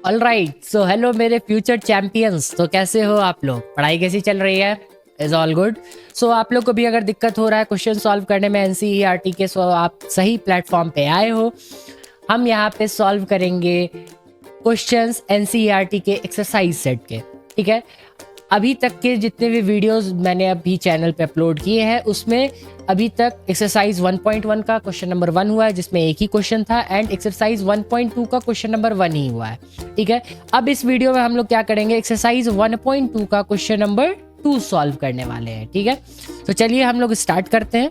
All right, so hello मेरे future champions. तो कैसे हो आप लोग? पढ़ाई कैसी चल रही है? Is all good. सो आप लोग को भी अगर दिक्कत हो रहा है क्वेश्चन सॉल्व करने में एनसीईआरटी के, सो आप सही प्लेटफॉर्म पे आए हो। हम यहाँ पे सॉल्व करेंगे क्वेश्चंस एनसीईआरटी के एक्सरसाइज सेट के। ठीक है, अभी तक के जितने भी वीडियोस मैंने अभी चैनल पे अपलोड किए हैं उसमें अभी तक एक्सरसाइज 1.1 का क्वेश्चन नंबर 1 हुआ है जिसमें एक ही क्वेश्चन था, एंड एक्सरसाइज 1.2 का क्वेश्चन नंबर 1 ही हुआ है। ठीक है, अब इस वीडियो में हम लोग क्या करेंगे, एक्सरसाइज 1.2 का क्वेश्चन नंबर 2 सॉल्व करने वाले हैं। ठीक है, तो चलिए हम लोग स्टार्ट करते हैं।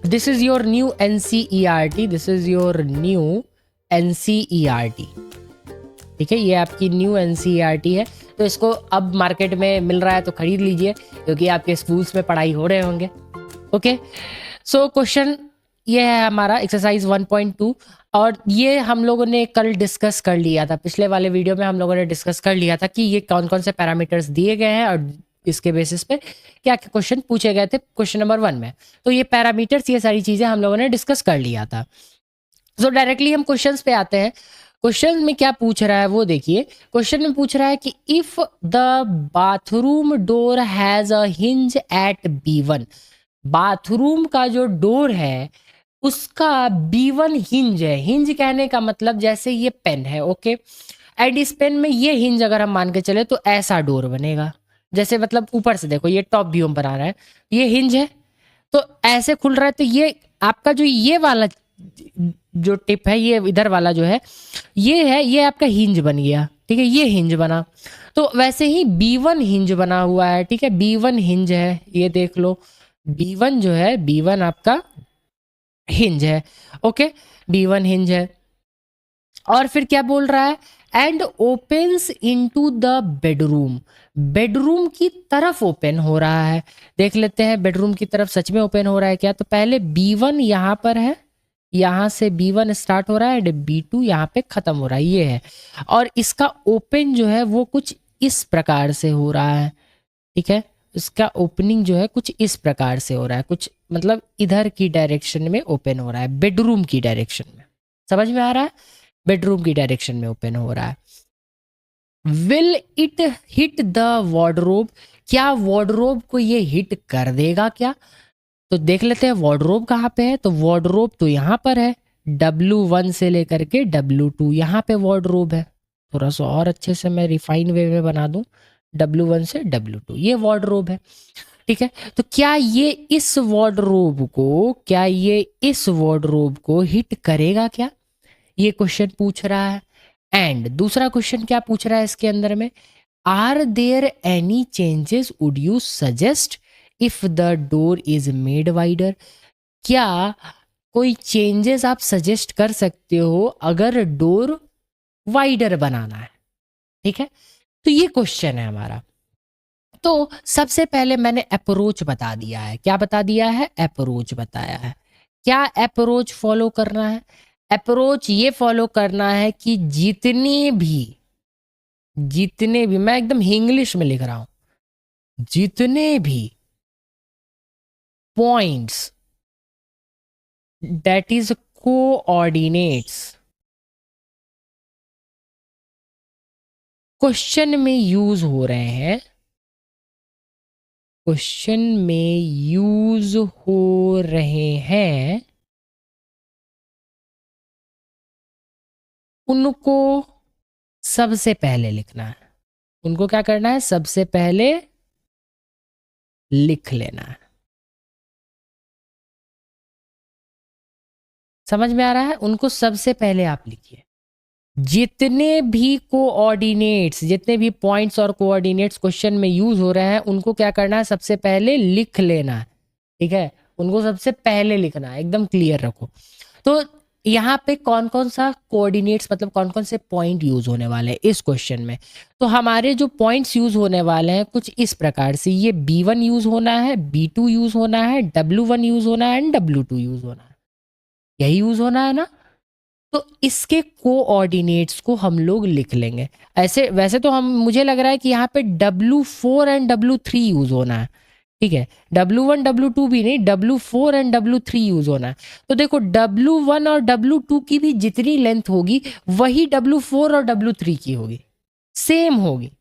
This is your new NCERT, this is your new NCERT. ठीक है, ये आपकी न्यू एनसीईआरटी है, तो इसको अब मार्केट में मिल रहा है तो खरीद लीजिए क्योंकि आपके स्कूल्स में पढ़ाई हो रहे होंगे। ओके, सो क्वेश्चन ये है हमारा एक्सरसाइज 1.2, और ये हम लोगों ने कल डिस्कस कर लिया था। पिछले वाले वीडियो में हम लोगों ने डिस्कस कर लिया था कि ये कौन कौन से पैरामीटर्स दिए गए हैं और इसके बेसिस पे क्या क्या क्वेश्चन पूछे गए थे क्वेश्चन नंबर 1 में। तो ये पैरामीटर्स, ये सारी चीजें हम लोगों ने डिस्कस कर लिया था। सो डायरेक्टली हम क्वेश्चंस पे आते हैं। क्वेश्चन में क्या पूछ रहा है वो देखिए। क्वेश्चन में पूछ रहा है कि if the bathroom door has a hinge at B1, bathroom का जो डोर है उसका B1 हिंज है। हिंज कहने का मतलब जैसे ये पेन है, ओके, एंड इस पेन में ये हिंज अगर हम मान के चले तो ऐसा डोर बनेगा। जैसे मतलब ऊपर से देखो, ये टॉप व्यू बना रहा है, ये हिंज है तो ऐसे खुल रहा है, तो ये आपका जो ये वाला जो टिप है, ये इधर वाला जो है, ये है, ये आपका हिंज बन गया। ठीक है, ये हिंज बना। तो वैसे ही B1 हिंज बना हुआ है। ठीक है, B1 हिंज है, ये देख लो, B1 जो है, B1 आपका हिंज है। ओके, B1 हिंज है। और फिर क्या बोल रहा है, and opens into the bedroom, bedroom की तरफ ओपन हो रहा है। देख लेते हैं बेडरूम की तरफ सच में ओपन हो रहा है क्या। तो पहले B1 यहाँ पर है, यहाँ से B1 स्टार्ट हो रहा है एंड B2 यहाँ पे खत्म हो रहा है, ये है। और इसका ओपन जो है वो कुछ इस प्रकार से हो रहा है। ठीक है, इसका ओपनिंग जो है कुछ इस प्रकार से हो रहा है, कुछ मतलब इधर की डायरेक्शन में ओपन हो रहा है, बेडरूम की डायरेक्शन में। समझ में आ रहा है, बेडरूम की डायरेक्शन में ओपन हो रहा है। Will it hit the wardrobe, क्या वार्डरोब को ये हिट कर देगा क्या। तो देख लेते हैं वार्डरोब कहाँ पे है। तो वार्डरोब तो यहाँ पर है, W1 से लेकर के W2 यहाँ पे वार्डरोब है। थोड़ा सा और अच्छे से मैं रिफाइन वे में बना दूं, W1 से W2 ये वार्डरोब है। ठीक है, तो क्या ये इस वार्डरोब को, क्या ये इस वार्डरोब को हिट करेगा क्या, ये क्वेश्चन पूछ रहा है। एंड दूसरा क्वेश्चन क्या पूछ रहा है इसके अंदर में, are there any changes would you suggest if the door is made wider, क्या कोई चेंजेस आप सजेस्ट कर सकते हो अगर डोर वाइडर बनाना है। ठीक है, तो ये क्वेश्चन है हमारा। तो सबसे पहले मैंने अप्रोच बता दिया है। क्या बता दिया है? अप्रोच बताया है। क्या अप्रोच फॉलो करना है? अप्रोच ये फॉलो करना है कि जितने भी मैं एकदम इंग्लिश में लिख रहा हूं, जितने भी points that is coordinates question में यूज हो रहे हैं, क्वेश्चन में यूज हो रहे हैं, उनको सबसे पहले लिखना है। उनको क्या करना है? सबसे पहले लिख लेना है। समझ में आ रहा है? उनको सबसे पहले आप लिखिए। जितने भी कोऑर्डिनेट्स, जितने भी पॉइंट्स और कोऑर्डिनेट्स क्वेश्चन में यूज हो रहे हैं उनको क्या करना है? सबसे पहले लिख लेना है। ठीक है, उनको सबसे पहले लिखना है, एकदम क्लियर रखो। तो यहाँ पे कौन कौन सा कोऑर्डिनेट्स, मतलब कौन कौन से पॉइंट यूज होने वाले हैं इस क्वेश्चन में। तो हमारे जो पॉइंट्स यूज होने वाले हैं कुछ इस प्रकार से, ये B1 यूज होना है, B2 यूज होना है, W1 यूज होना है एंड W2 यूज होना है, यही यूज होना है ना। तो इसके कोऑर्डिनेट्स को हम लोग लिख लेंगे। ऐसे वैसे तो हम, मुझे लग रहा है कि यहाँ पे W4 एंड W3 यूज होना है। ठीक है, W1 W2 भी नहीं, W4 एंड W3 यूज होना है। तो देखो W1 और W2 की भी जितनी लेंथ होगी वही W4 और W3 की होगी, सेम होगी,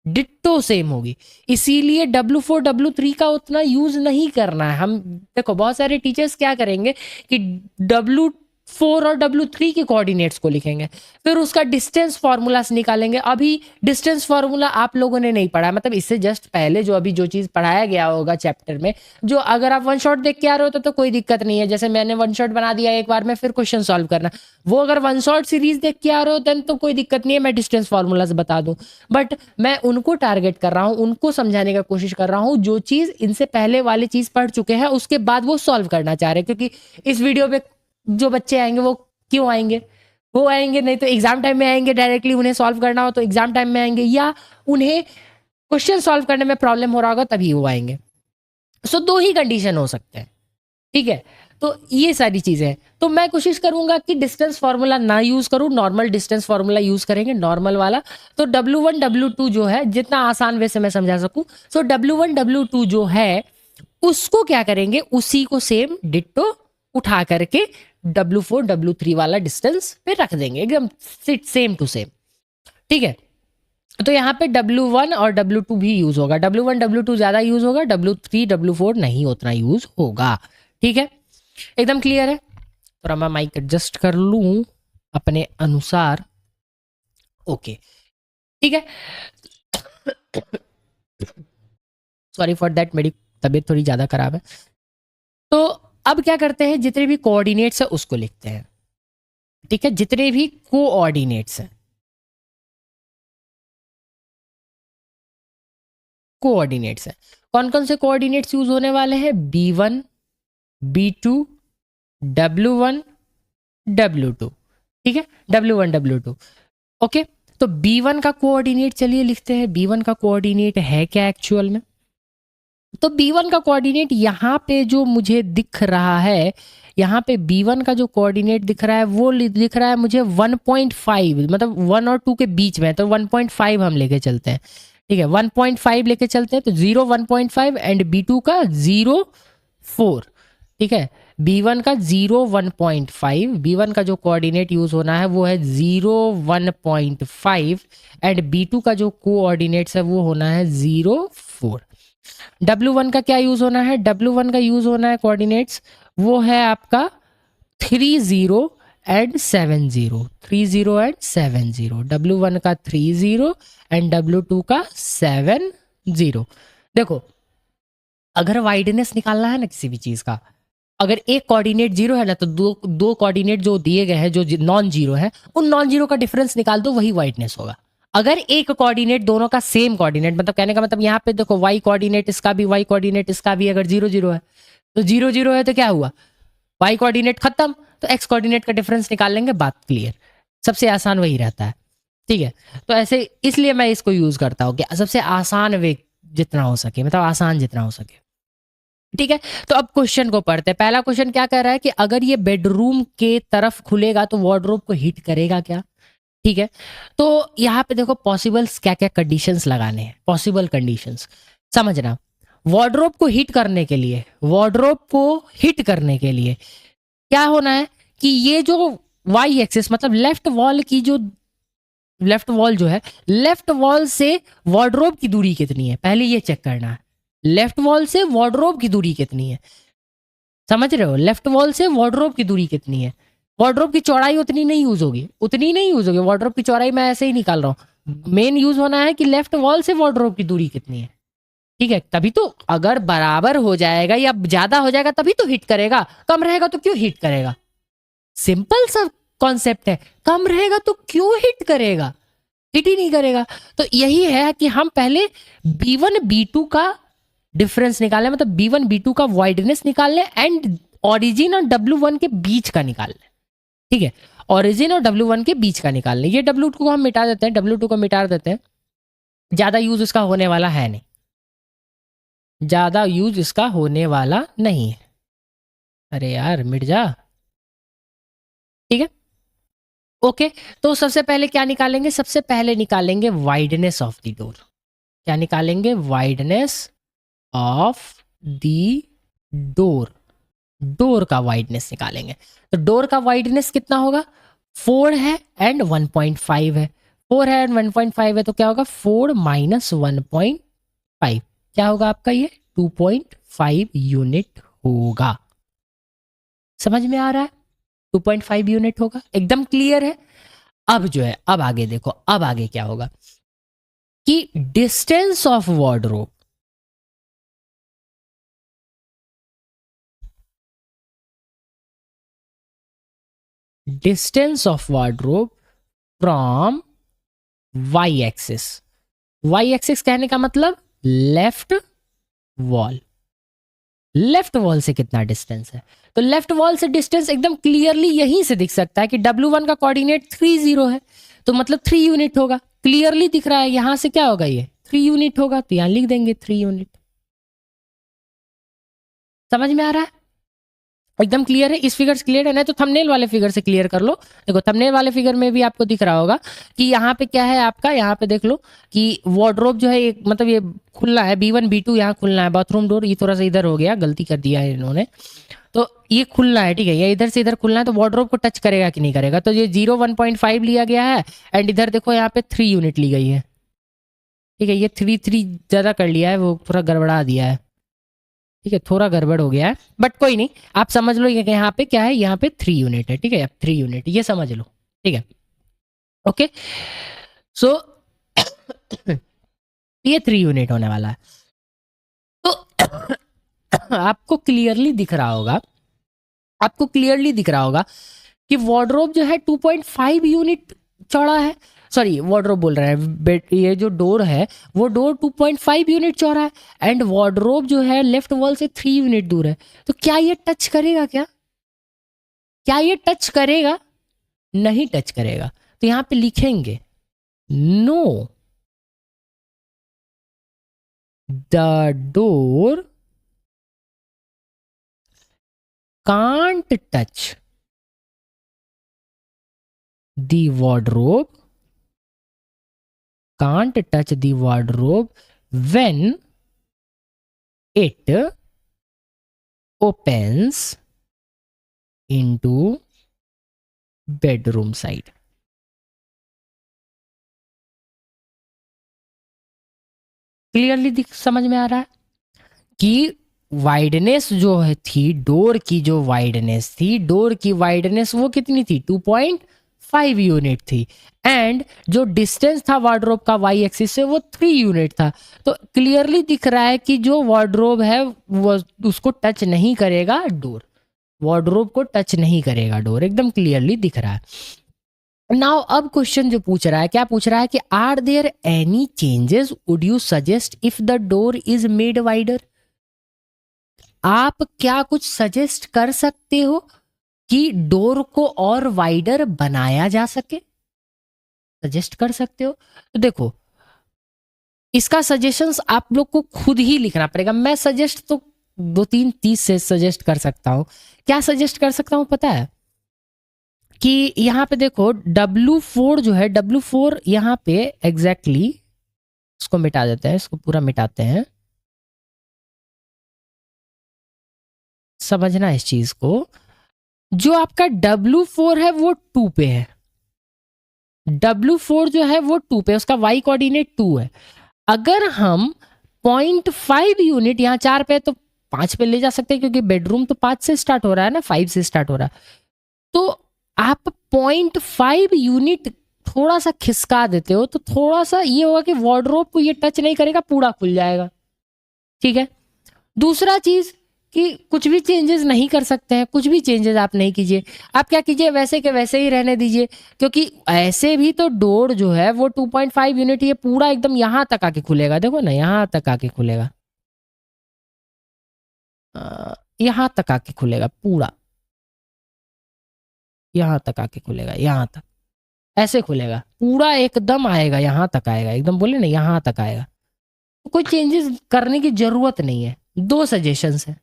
डिट्टो सेम होगी। इसीलिए W4 W3 का उतना यूज नहीं करना है। हम देखो बहुत सारे टीचर्स क्या करेंगे कि W4 और W3 के कोऑर्डिनेट्स को लिखेंगे, फिर उसका डिस्टेंस फॉर्मूला निकालेंगे। अभी डिस्टेंस फॉर्मूला आप लोगों ने नहीं पढ़ा, मतलब इससे जस्ट पहले जो अभी जो चीज़ पढ़ाया गया होगा चैप्टर में, जो अगर आप वन शॉट देख के आ रहे हो तो कोई दिक्कत नहीं है। जैसे मैंने वन शॉट बना दिया एक बार में, फिर क्वेश्चन सॉल्व करना। वो अगर वन शॉट सीरीज देख के आ रहे हो देन तो कोई दिक्कत नहीं है, मैं डिस्टेंस फॉर्मूलाज बता दूं। बट मैं उनको टारगेट कर रहा हूँ, उनको समझाने का कोशिश कर रहा हूँ जो चीज़ इनसे पहले वाली चीज़ पढ़ चुके हैं, उसके बाद वो सॉल्व करना चाह रहे हैं। क्योंकि इस वीडियो पे जो बच्चे आएंगे वो क्यों आएंगे? वो आएंगे नहीं तो एग्जाम टाइम में आएंगे, डायरेक्टली उन्हें सॉल्व करना हो तो एग्जाम टाइम में आएंगे, या उन्हें क्वेश्चन सॉल्व करने में प्रॉब्लम हो रहा होगा तभी वो आएंगे। सो दो ही कंडीशन हो सकते हैं, ठीक है। तो ये सारी चीजें हैं। तो मैं कोशिश करूंगा कि डिस्टेंस फार्मूला ना यूज करूं, नॉर्मल डिस्टेंस फार्मूला यूज करेंगे, नॉर्मल वाला। तो W1 W2 जो है, जितना आसान वे से मैं समझा सकूं, सो W1 W2 जो है उसको क्या करेंगे, उसी को सेम डिट्टो उठा करके W4 W3 वाला डिस्टेंस पे रख देंगे, एकदम सेम टू सेम, ठीक है। तो यहाँ पे W1 और W2 भी यूज होगा। W1 W2 ज्यादा यूज होगा, W3 W4 नहीं उतना यूज होगा, ठीक है। एकदम क्लियर है? थोड़ा मैं माइक एडजस्ट कर लूं अपने अनुसार। ओके, ठीक है। सॉरी फॉर दैट, मेरी तबीयत थोड़ी ज्यादा खराब है। तो अब क्या करते हैं, जितने भी कोऑर्डिनेट्स है उसको लिखते हैं, ठीक है। जितने भी कोऑर्डिनेट्स हैं, कोऑर्डिनेट्स हैं, कौन कौन से कोऑर्डिनेट्स यूज होने वाले हैं? B1 B2 W1 W2, ठीक है, W1 W2। ओके, तो B1 का कोऑर्डिनेट चलिए लिखते हैं। B1 का कोऑर्डिनेट है क्या एक्चुअल में? तो B1 का कोऑर्डिनेट यहाँ पे जो मुझे दिख रहा है, यहाँ पे B1 का जो कोऑर्डिनेट दिख रहा है वो दिख रहा है मुझे 1.5, मतलब 1 और 2 के बीच में। तो 1.5 हम लेके चलते हैं, ठीक है, 1.5 लेके चलते हैं। तो 0 1.5 एंड B2 का 0 4, ठीक है। B1 का 0 1.5, B1 का जो कोऑर्डिनेट यूज होना है वो है 0 1.5 एंड B2 का जो कोऑर्डिनेट्स है वो होना है 0 4। W1 का क्या यूज होना है? W1 का यूज होना है कोऑर्डिनेट्स, वो है आपका 30 एंड 70, 30 एंड 70। W1 का 30 एंड W2 का 70। देखो अगर वाइडनेस निकालना है ना किसी भी चीज का, अगर एक कोऑर्डिनेट 0 है ना, तो दो कोऑर्डिनेट जो दिए गए हैं जो नॉन जीरो है, उन नॉन जीरो का डिफरेंस निकाल दो, वही वाइडनेस होगा। अगर एक कोऑर्डिनेट दोनों का सेम कोऑर्डिनेट, मतलब कहने का मतलब यहाँ पे देखो y कोऑर्डिनेट इसका भी, y कोऑर्डिनेट इसका भी अगर 0 0 है, तो 0 0 है तो क्या हुआ, y कोऑर्डिनेट खत्म, तो x कोऑर्डिनेट का डिफरेंस निकाल लेंगे, बात क्लियर। सबसे आसान वही रहता है, ठीक है। तो ऐसे इसलिए मैं इसको यूज करता हूँ कि सबसे आसान वे जितना हो सके, मतलब आसान जितना हो सके, ठीक है। तो अब क्वेश्चन को पढ़ते हैं। पहला क्वेश्चन क्या कह रहा है कि अगर ये बेडरूम के तरफ खुलेगा तो वार्डरोब को हिट करेगा क्या, ठीक है। तो यहाँ पे देखो पॉसिबल्स क्या क्या कंडीशंस लगाने हैं, पॉसिबल कंडीशंस समझना। वार्डरोब को हिट करने के लिए, वार्डरोब को हिट करने के लिए क्या होना है कि ये जो वाई एक्सिस, मतलब लेफ्ट वॉल की जो, लेफ्ट वॉल जो है, लेफ्ट वॉल से वार्डरोब की दूरी कितनी है, पहले ये चेक करना है। लेफ्ट वॉल से वार्डरोब की दूरी कितनी है, समझ रहे हो? लेफ्ट वॉल से वार्डरोब की दूरी कितनी है? वार्डरोब की चौड़ाई उतनी नहीं यूज होगी, उतनी नहीं यूज होगी। वार्डरोब की चौड़ाई मैं ऐसे ही निकाल रहा हूँ, मेन यूज होना है कि लेफ्ट वॉल से वार्डरोब की दूरी कितनी है, ठीक है। तभी तो अगर बराबर हो जाएगा या ज्यादा हो जाएगा तभी तो हिट करेगा, कम रहेगा तो क्यों हिट करेगा? सिंपल सा कॉन्सेप्ट है, कम रहेगा तो क्यों हिट करेगा, हिट ही नहीं करेगा। तो यही है कि हम पहले B1 B2 का डिफरेंस निकालें, मतलब B1 B2 का वाइडनेस निकाल लें एंड ओरिजिन और W1 के बीच का निकाल लें, ठीक है। ओरिजिन और W1 के बीच का निकाल लें। ये W2 को हम मिटा देते हैं, W2 को मिटा देते हैं, ज्यादा यूज इसका होने वाला है नहीं, ज्यादा यूज इसका होने वाला नहीं है। अरे यार मिट जा, ठीक है, ओके। तो सबसे पहले क्या निकालेंगे? सबसे पहले निकालेंगे वाइडनेस ऑफ द डोर। क्या निकालेंगे? Wideness of the door, door का वाइडनेस निकालेंगे। तो डोर का वाइडनेस कितना होगा, 4 है एंड 1.5 है, 4 है एंड 1.5 है, तो क्या होगा 4 माइनस 1.5, क्या होगा आपका ये 2.5 यूनिट होगा। समझ में आ रहा है, 2.5 यूनिट होगा, एकदम क्लियर है। अब जो है, अब आगे देखो, अब आगे क्या होगा कि distance of wardrobe, distance of wardrobe from Y axis, Y axis कहने का मतलब लेफ्ट वॉल, लेफ्ट वॉल से कितना डिस्टेंस है, तो लेफ्ट वॉल से डिस्टेंस एकदम क्लियरली यहीं से दिख सकता है कि W1 का कोऑर्डिनेट 30 है, तो मतलब 3 यूनिट होगा, क्लियरली दिख रहा है, यहां से क्या होगा ये 3 यूनिट होगा, तो यहां लिख देंगे 3 यूनिट। समझ में आ रहा है, एकदम क्लियर है, इस फिगर से क्लियर है, नहीं तो थंबनेल वाले फिगर से क्लियर कर लो। देखो थंबनेल वाले फिगर में भी आपको दिख रहा होगा कि यहाँ पे क्या है आपका, यहाँ पे देख लो कि वार्डरोब जो है एक मतलब ये खुलना है, B1 B2 यहाँ खुलना है, बाथरूम डोर ये थोड़ा सा इधर हो गया, गलती कर दिया है इन्होंने, तो ये खुलना है, ठीक है, ये इधर से इधर खुलना है, तो वार्डरोब को टच करेगा कि नहीं करेगा, तो ये 0 1.5 लिया गया है एंड इधर देखो यहाँ पे 3 यूनिट ली गई है, ठीक है, ये 3 ज्यादा कर लिया है, वो पूरा गड़बड़ा दिया है, ठीक है, थोड़ा गड़बड़ हो गया है, बट कोई नहीं, आप समझ लो ये यहाँ पे क्या है, यहाँ पे 3 यूनिट है, ठीक है, 3 यूनिट ये समझ लो, ठीक है, ओके। सो ये 3 यूनिट होने वाला है, तो आपको क्लियरली दिख रहा होगा, आपको क्लियरली दिख रहा होगा कि वार्डरोब जो है 2.5 यूनिट चौड़ा है, सॉरी वार्डरोब बोल रहा है, बेड ये जो डोर है वो डोर 2.5 यूनिट चौड़ा है एंड वार्डरोब जो है लेफ्ट वॉल से 3 यूनिट दूर है, तो क्या ये टच करेगा, क्या क्या ये टच करेगा, नहीं टच करेगा, तो यहां पे लिखेंगे know the door can't touch the wardrobe, can't touch the wardrobe when it opens into bedroom side। Clearly समझ में आ रहा है कि वाइडनेस जो है थी डोर की, जो वाइडनेस थी डोर की वाइडनेस वो कितनी थी 2.5 यूनिट थी एंड जो डिस्टेंस था वार्डरोब का वाई एक्सिस से वो 3 यूनिट था, तो क्लियरली दिख रहा है कि जो वार्डरोब है वो उसको टच नहीं करेगा डोर, वार्डरोब को टच नहीं करेगा डोर, एकदम क्लियरली दिख रहा है। नाउ अब क्वेश्चन जो पूछ रहा है, क्या पूछ रहा है कि are there any changes would you suggest if the door is made wider, आप क्या कुछ सजेस्ट कर सकते हो कि डोर को और वाइडर बनाया जा सके, सजेस्ट कर सकते हो, तो देखो इसका सजेशंस आप लोग को खुद ही लिखना पड़ेगा, मैं सजेस्ट तो 2-3 से सजेस्ट कर सकता हूं, क्या सजेस्ट कर सकता हूं पता है कि यहाँ पे देखो W4 जो है, W4 यहाँ पे एग्जैक्टली इसको मिटा देते हैं, इसको पूरा मिटाते हैं, समझना इस चीज को, जो आपका W4 है वो 2 पे है, W4 जो है वो 2 पे, उसका y कोऑर्डिनेट 2 है, अगर हम 0.5 यूनिट यहाँ 4 पे तो 5 पे ले जा सकते हैं, क्योंकि बेडरूम तो 5 से स्टार्ट हो रहा है ना, 5 से स्टार्ट हो रहा है, तो आप 0.5 यूनिट थोड़ा सा खिसका देते हो तो थोड़ा सा ये होगा कि वार्डरोब को ये टच नहीं करेगा, पूरा खुल जाएगा, ठीक है। दूसरा चीज कि कुछ भी चेंजेस नहीं कर सकते हैं, कुछ भी चेंजेस आप नहीं कीजिए, आप क्या कीजिए वैसे के वैसे ही रहने दीजिए, क्योंकि ऐसे भी तो डोर जो है वो 2.5 यूनिट ये पूरा एकदम यहां तक आके खुलेगा, देखो ना यहां तक आके खुलेगा, यहां तक आके खुलेगा पूरा, यहां तक आके खुलेगा, यहां तक ऐसे खुलेगा पूरा, एकदम आएगा यहां तक आएगा, एकदम बोले ना यहां तक आएगा, तो कोई चेंजेस करने की जरूरत नहीं है, 2 सजेशंस है,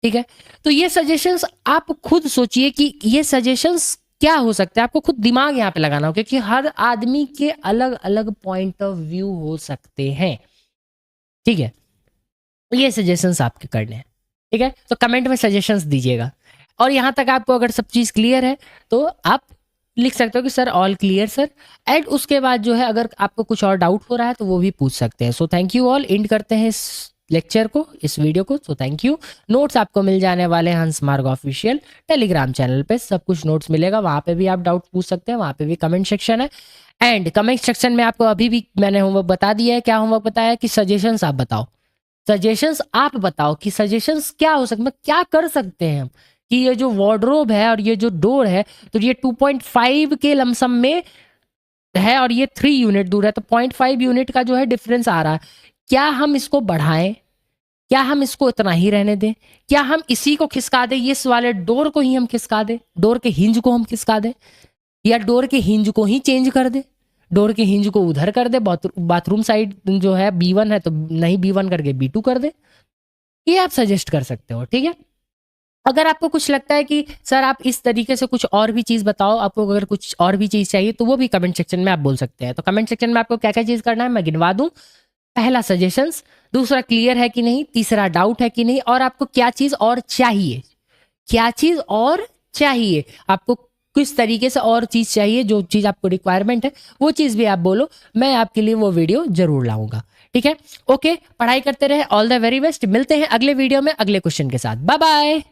ठीक है। तो ये सजेशंस आप खुद सोचिए कि ये सजेशंस क्या हो सकता है, आपको खुद दिमाग यहाँ पे लगाना हो, क्योंकि हर आदमी के अलग अलग पॉइंट ऑफ व्यू हो सकते हैं, ठीक है। ये सजेशंस आपके करने हैं, ठीक है। तो कमेंट में सजेशंस दीजिएगा। और यहाँ तक आपको अगर सब चीज़ क्लियर है तो आप लिख सकते हो कि sir all clear sir. And उसके बाद जो है अगर आपको कुछ और डाउट हो रहा है तो वो भी पूछ सकते हैं। So thank you all, and करते हैं इस लेक्चर को, इस वीडियो को। So thank you. नोट्स आपको मिल जाने वाले हैं हंस मार्ग ऑफिशियल टेलीग्राम चैनल पे, सब कुछ नोट्स मिलेगा, वहाँ पे भी आप डाउट पूछ सकते हैं, वहाँ पे भी कमेंट सेक्शन है। एंड कमेंट सेक्शन में आपको अभी भी मैंने होमवर्क बता दिया है। क्या होमवर्क बताया है कि सजेशंस आप बताओ, सजेशंस आप बताओ कि सजेशंस क्या हो सकते, मतलब क्या कर सकते हैं हम कि ये जो वार्डरोब है और ये जो डोर है तो ये 2.5 के लमसम में है और ये 3 यूनिट दूर है, तो 0.5 यूनिट का जो है डिफरेंस आ रहा है। क्या हम इसको बढ़ाएं, क्या हम इसको इतना ही रहने दें, क्या हम इसी को खिसका दें, इस वाले डोर को ही हम खिसका दें, डोर के हिंज को हम खिसका दें, या डोर के हिंज को ही चेंज कर दे, डोर के हिंज को उधर कर दे, बाथरूम साइड जो है B1 है तो नहीं B1 करके B2 कर दे, ये आप सजेस्ट कर सकते हो, ठीक है। अगर आपको कुछ लगता है कि सर आप इस तरीके से कुछ और भी चीज़ बताओ, आपको अगर कुछ और भी चीज़ चाहिए तो वो भी कमेंट सेक्शन में आप बोल सकते हैं। तो कमेंट सेक्शन में आपको क्या क्या चीज़ करना है मैं गिनवा दूं। पहला सजेशंस, दूसरा क्लियर है कि नहीं, तीसरा डाउट है कि नहीं, और आपको क्या चीज़ और चाहिए, क्या चीज़ और चाहिए आपको, किस तरीके से और चीज़ चाहिए, जो चीज़ आपको रिक्वायरमेंट है वो चीज़ भी आप बोलो, मैं आपके लिए वो वीडियो जरूर लाऊंगा, ठीक है। ओके, पढ़ाई करते रहे, ऑल द वेरी बेस्ट। मिलते हैं अगले वीडियो में अगले क्वेश्चन के साथ। Bye bye.